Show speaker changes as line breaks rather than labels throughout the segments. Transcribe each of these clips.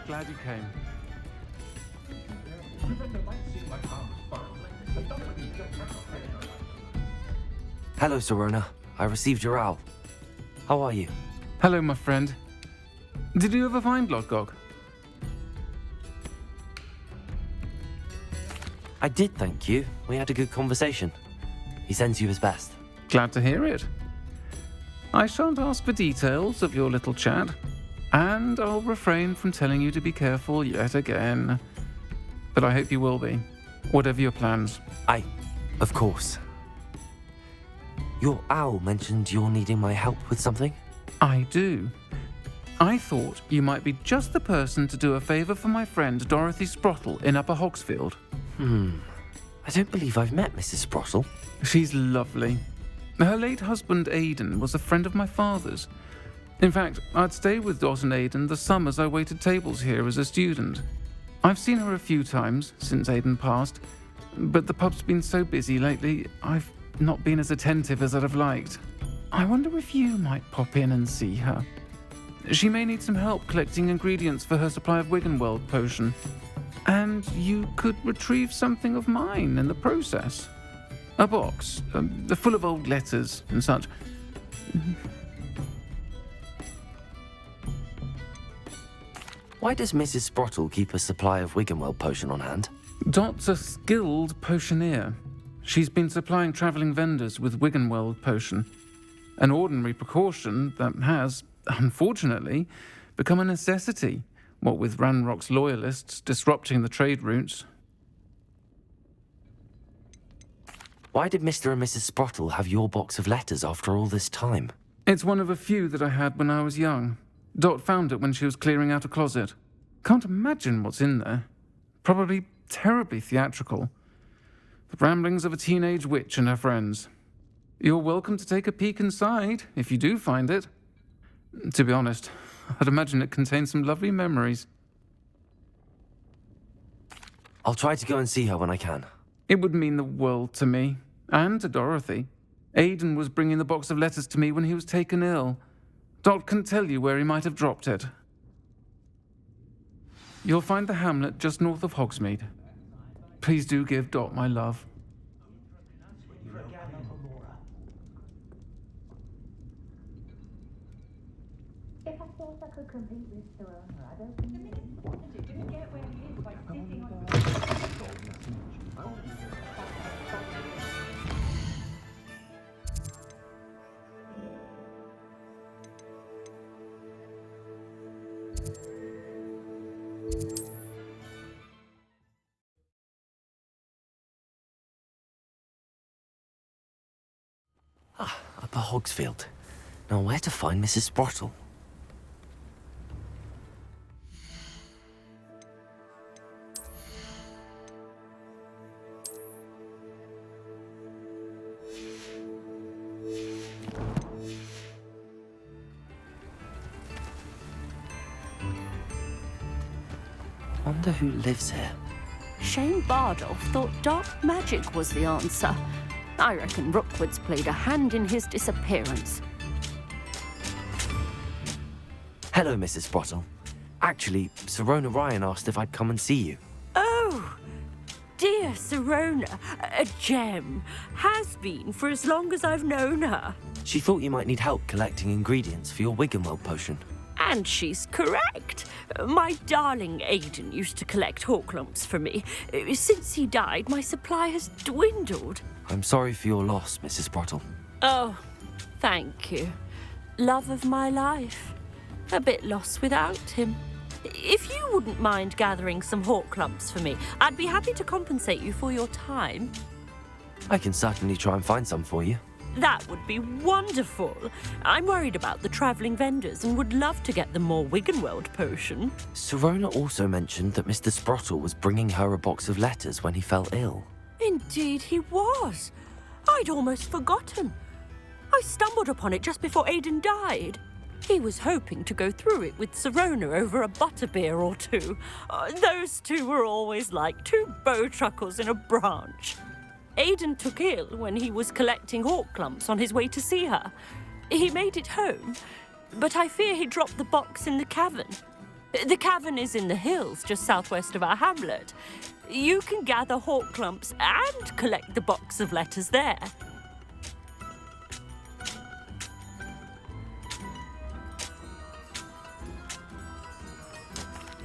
Glad you came.
Hello, Serona. I received your owl. How are you?
Hello, my friend. Did you ever find Lodgok?
I did, thank you. We had a good conversation. He sends you his best.
Glad to hear it. I shan't ask for details of your little chat, and I'll refrain from telling you to be careful yet again. But I hope you will be, whatever your plans.
Of course. Your owl mentioned you're needing my help with something?
I do. I thought you might be just the person to do a favour for my friend Dorothy Sprottle in Upper Hogsfield.
I don't believe I've met Mrs. Sprottle.
She's lovely. Her late husband Aidan was a friend of my father's. In fact, I'd stayed with Dot and Aidan the summers I waited tables here as a student. I've seen her a few times since Aidan passed, but the pub's been so busy lately, I've not been as attentive as I'd have liked. I wonder if you might pop in and see her. She may need some help collecting ingredients for her supply of Wiggenweld potion. And you could retrieve something of mine in the process. A box, full of old letters and such.
Why does Mrs. Sprottle keep a supply of Wiggenweld potion on hand?
Dot's a skilled potioneer. She's been supplying travelling vendors with Wiggenweld potion. An ordinary precaution that has, unfortunately, become a necessity, what with Ranrock's loyalists disrupting the trade routes.
Why did Mr. and Mrs. Sprottle have your box of letters after all this time?
It's one of a few that I had when I was young. Dot found it when she was clearing out a closet. Can't imagine what's in there. Probably terribly theatrical. The ramblings of a teenage witch and her friends. You're welcome to take a peek inside, if you do find it. To be honest, I'd imagine it contains some lovely memories.
I'll try to go and see her when I can.
It would mean the world to me, and to Dorothy. Aidan was bringing the box of letters to me when he was taken ill. Dot can tell you where he might have dropped it. You'll find the hamlet just north of Hogsmeade. Please do give Dot my love.
If I thought I could compete with Serona, I don't think you didn't get where he is by sitting on
Upper Hogsfield. Now where to find Mrs. Sprottle? Wonder who lives here.
Shane Bardolph thought dark magic was the answer. I reckon Rookwood's played a hand in his disappearance.
Hello, Mrs. Sprottle. Actually, Serona Ryan asked if I'd come and see you.
Oh, dear Serona, a gem. Has been for as long as I've known her.
She thought you might need help collecting ingredients for your Wiggenweld potion.
And she's correct. My darling Aidan used to collect Horklumps for me. Since he died, my supply has dwindled.
I'm sorry for your loss, Mrs. Sprottle.
Oh, thank you. Love of my life. A bit lost without him. If you wouldn't mind gathering some Horklumps for me, I'd be happy to compensate you for your time.
I can certainly try and find some for you.
That would be wonderful. I'm worried about the travelling vendors and would love to get them more Wiggenweld potion.
Serona also mentioned that Mr. Sprottle was bringing her a box of letters when he fell ill.
Indeed he was. I'd almost forgotten. I stumbled upon it just before Aidan died. He was hoping to go through it with Serona over a butterbeer or two. Those two were always like two bowtruckles in a branch. Aidan took ill when he was collecting Horklumps on his way to see her. He made it home, but I fear he dropped the box in the cavern. The cavern is in the hills just southwest of our hamlet. You can gather hawk clumps and collect the box of letters there.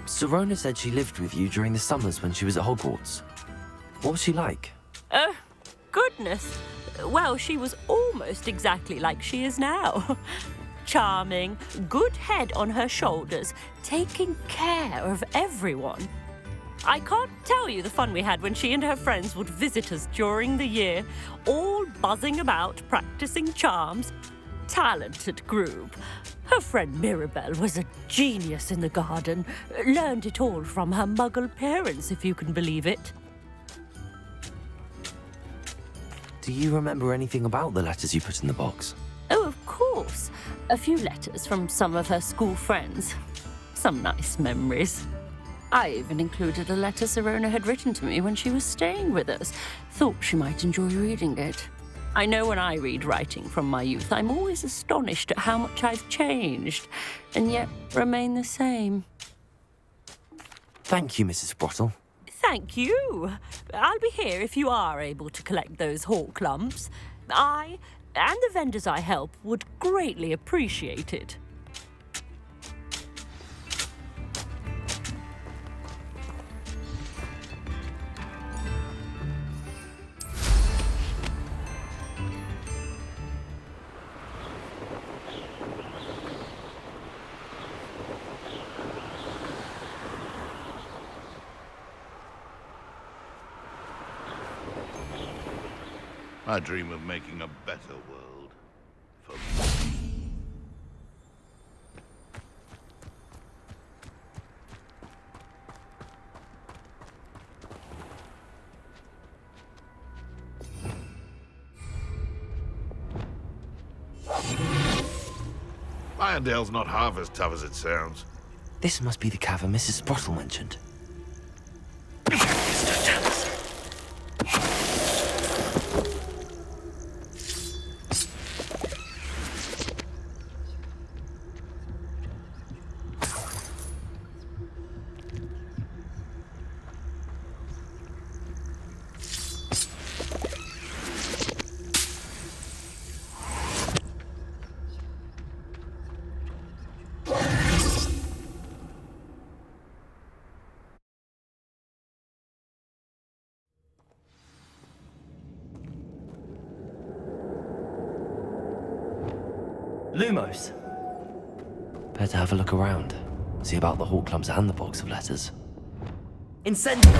Sirona said she lived with you during the summers when she was at Hogwarts. What was she like?
Goodness. Well, she was almost exactly like she is now. Charming, good head on her shoulders, taking care of everyone. I can't tell you the fun we had when she and her friends would visit us during the year, all buzzing about, practicing charms. Talented group. Her friend Mirabelle was a genius in the garden. Learned it all from her muggle parents, if you can believe it.
Do you remember anything about the letters you put in the box?
Oh, of course. A few letters from some of her school friends. Some nice memories. I even included a letter Sirona had written to me when she was staying with us. Thought she might enjoy reading it. I know when I read writing from my youth, I'm always astonished at how much I've changed, and yet remain the same.
Thank you, Mrs. Sprottle.
Thank you. I'll be here if you are able to collect those hawk clumps. I and the vendors I help would greatly appreciate it.
I dream of making a better world for me. Irondale's not half as tough as it sounds.
This must be the cavern Mrs. Sprottle mentioned. Lumos! Better have a look around. See about the hawk clumps and the box of letters. Incendiary!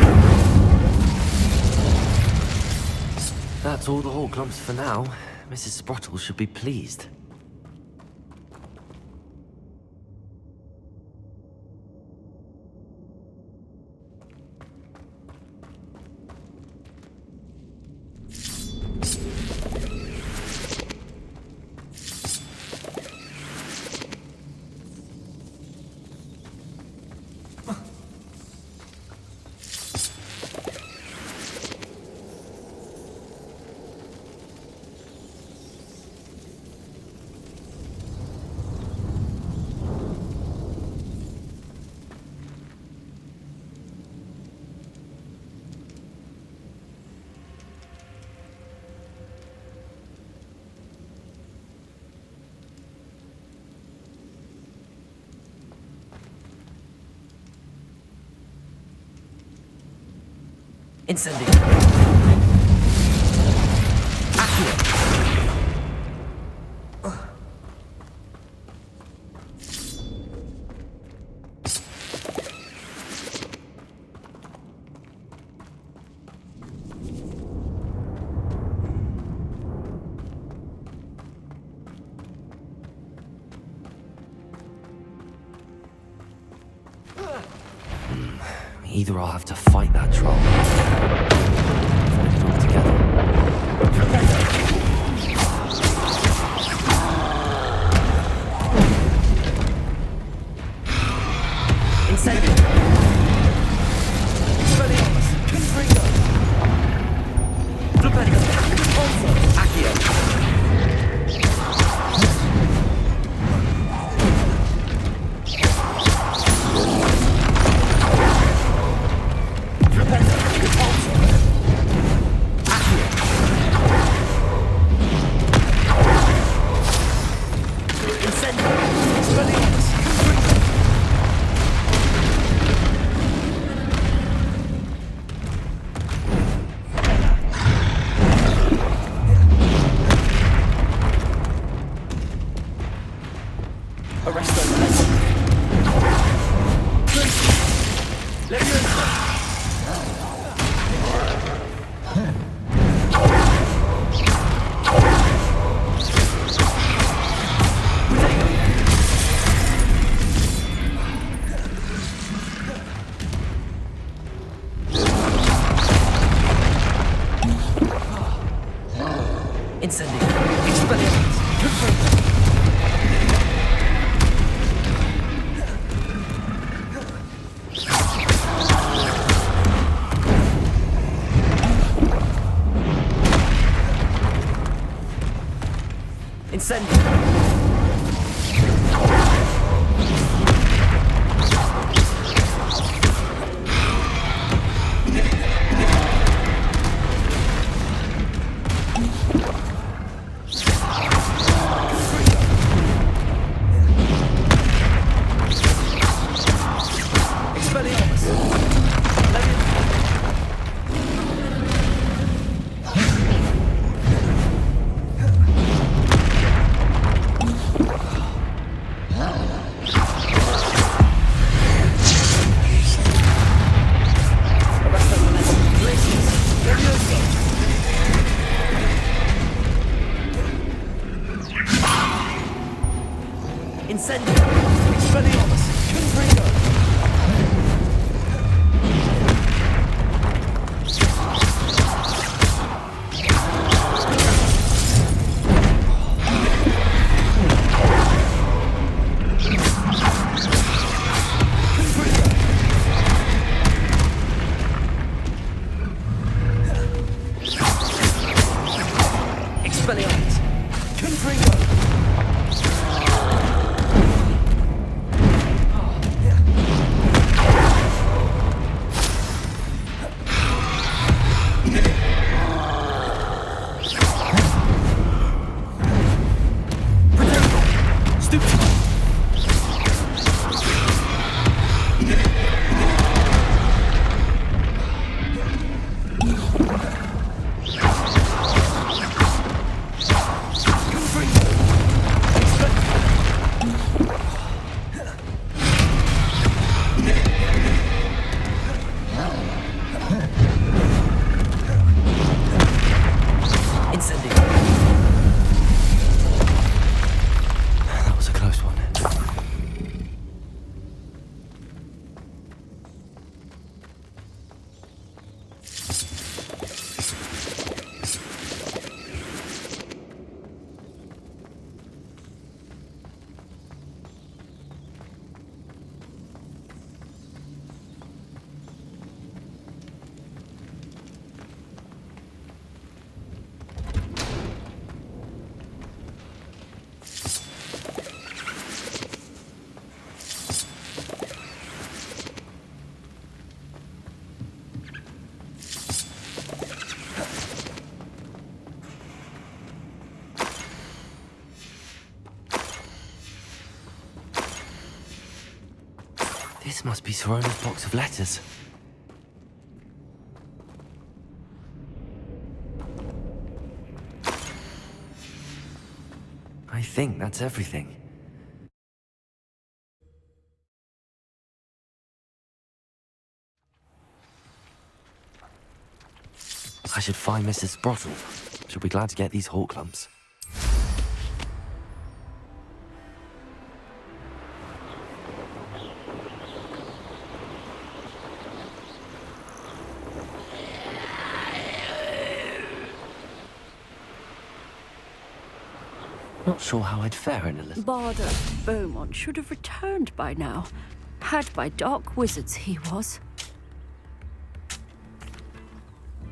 That's all the hawk clumps for now. Mrs. Sprottle should be pleased. Incendiary! Either I'll have to fight that troll, avoid it altogether. Incendiary! Expelliarmus! Confringo! Flipendo! Also! Accio! Arrest those letters. Let me Incendiary. Expelliarmus. Incendiary. This must be Sirona's box of letters. I think that's everything. I should find Mrs. Sprottle. She'll be glad to get these hawk lumps. Not sure how I'd fare in a little...
Bardo Beaumont should have returned by now. Had by dark wizards he was.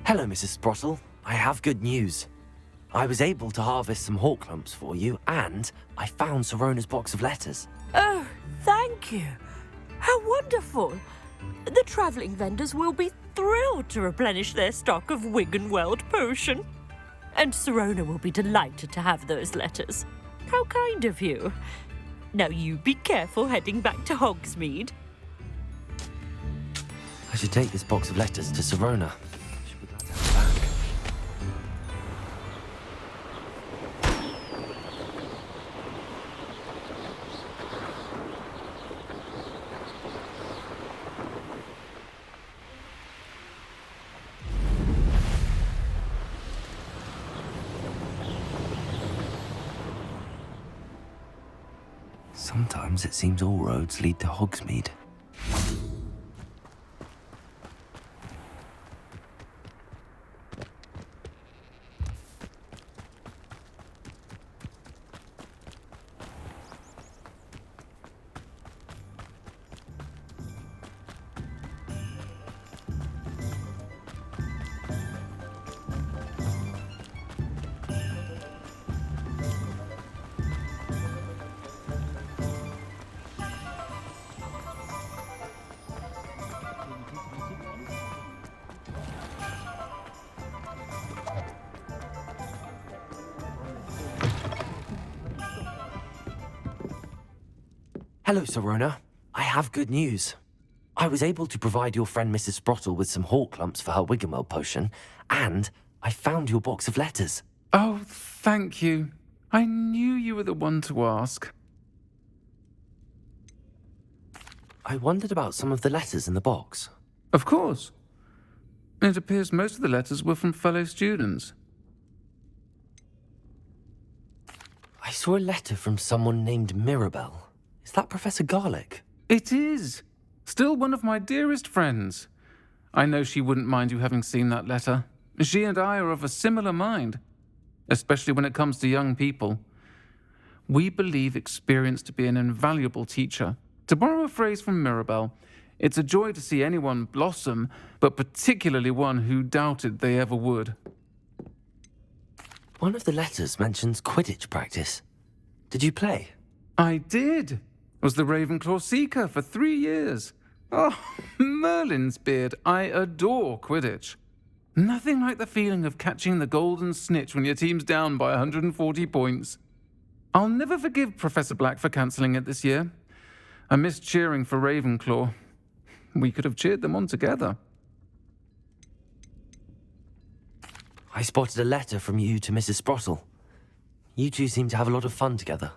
Hello, Mrs. Sprottle. I have good news. I was able to harvest some hawk lumps for you, and I found Sirona's box of letters.
Oh, thank you. How wonderful. The travelling vendors will be thrilled to replenish their stock of Wiggenweld potion. And Sirona will be delighted to have those letters. How kind of you. Now you be careful heading back to Hogsmeade.
I should take this box of letters to Sirona. She'll be glad to have it back. Sometimes it seems all roads lead to Hogsmeade. Hello, Sorona. I have good news. I was able to provide your friend Mrs. Sprottle with some hawk lumps for her Wiggenweld potion, and I found your box of letters.
Oh, thank you. I knew you were the one to ask.
I wondered about some of the letters in the box.
Of course. It appears most of the letters were from fellow students.
I saw a letter from someone named Mirabelle. Is that Professor Garlick?
It is. Still one of my dearest friends. I know she wouldn't mind you having seen that letter. She and I are of a similar mind, especially when it comes to young people. We believe experience to be an invaluable teacher. To borrow a phrase from Mirabelle, it's a joy to see anyone blossom, but particularly one who doubted they ever would.
One of the letters mentions Quidditch practice. Did you play?
I did. Was the Ravenclaw Seeker for 3 years. Oh, Merlin's beard, I adore Quidditch. Nothing like the feeling of catching the golden snitch when your team's down by 140 points. I'll never forgive Professor Black for cancelling it this year. I missed cheering for Ravenclaw. We could have cheered them on together.
I spotted a letter from you to Mrs. Sprottle. You two seem to have a lot of fun together.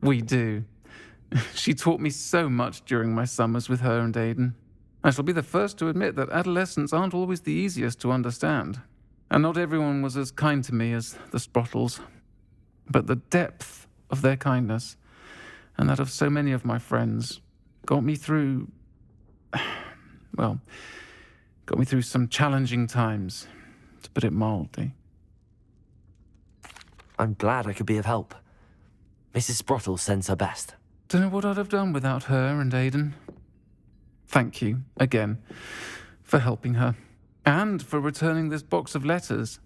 We do. She taught me so much during my summers with her and Aidan. I shall be the first to admit that adolescents aren't always the easiest to understand. And not everyone was as kind to me as the Sprottles. But the depth of their kindness, and that of so many of my friends, got me through... well, got me through some challenging times, to put it mildly.
I'm glad I could be of help. Mrs. Sprottle sends her best.
Don't know what I'd have done without her and Aidan. Thank you, again, for helping her, and for returning this box of letters.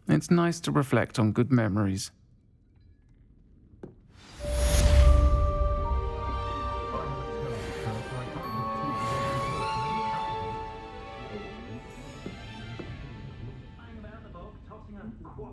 It's nice to reflect on good memories.